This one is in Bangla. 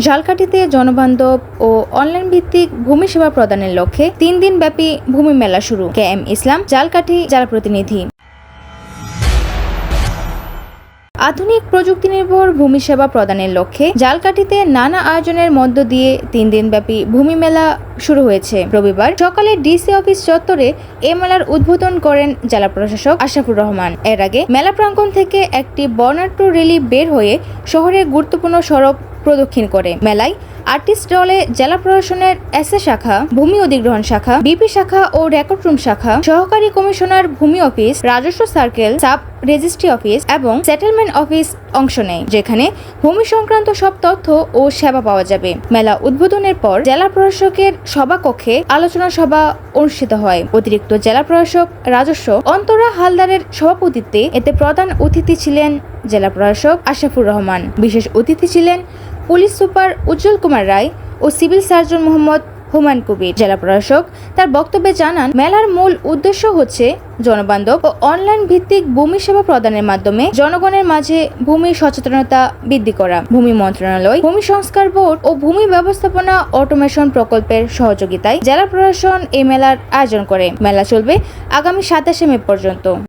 ঝালকাঠিতে জনবান্ধব ও অনলাইন ভিত্তিক ভূমি সেবা প্রদানের লক্ষ্যে 3 দিন ব্যাপী ভূমি মেলা শুরু। KM ইসলাম, ঝালকাঠি জেলা প্রতিনিধি। আধুনিক প্রযুক্তি নির্ভর ভূমি সেবা প্রদানের লক্ষ্যে ঝালকাঠিতে নানা আয়োজনের মধ্য দিয়ে 3 দিনব্যাপী ভূমি মেলা শুরু হয়েছে। রবিবার সকালে ডিসি অফিস চত্বরে এ মেলার উদ্বোধন করেন জেলা প্রশাসক আশরাফুর রহমান। এর আগে মেলা প্রাঙ্গণ থেকে একটি বর্ণাঢ্য র্যালি বের হয়ে শহরের গুরুত্বপূর্ণ সড়ক প্রদক্ষিণ করে। মেলায় 8টি স্টলে জেলা প্রশাসনের এসএ শাখা, ভূমি অধিগ্রহণ শাখা, বিপি শাখা ও রেকর্ড রুম শাখা, সহকারী কমিশনার ভূমি অফিস, রাজস্ব সার্কেল, সাব রেজিস্ট্রি অফিস এবং সেটেলমেন্ট অফিস অংশ নেয়, যেখানে ভূমি সংক্রান্ত সব তথ্য ও সেবা পাওয়া যাবে। মেলা উদ্বোধনের পর জেলা প্রশাসকের সভাকক্ষে আলোচনা সভা অনুষ্ঠিত হয়। অতিরিক্ত জেলা প্রশাসক রাজস্ব অন্তরা হালদারের সভাপতিত্বে এতে প্রধান অতিথি ছিলেন জেলা প্রশাসক আশরাফুর রহমান। বিশেষ অতিথি ছিলেন পুলিশ সুপার উজ্জ্বল কুমার রায় ও সিভিল সার্জন মোহাম্মদ হুমায়ুন কবির। জেলা প্রশাসক তার বক্তব্যে জানান, মেলার মূল উদ্দেশ্য হচ্ছে জনবান্ধব ও অনলাইন ভিত্তিক ভূমি সেবা প্রদানের মাধ্যমে জনগণের মাঝে ভূমি সচেতনতা বৃদ্ধি করা। ভূমি মন্ত্রণালয়, ভূমি সংস্কার বোর্ড ও ভূমি ব্যবস্থাপনা অটোমেশন প্রকল্পের সহযোগিতায় জেলা প্রশাসন এই মেলার আয়োজন করে। মেলা চলবে আগামী 27 মে পর্যন্ত।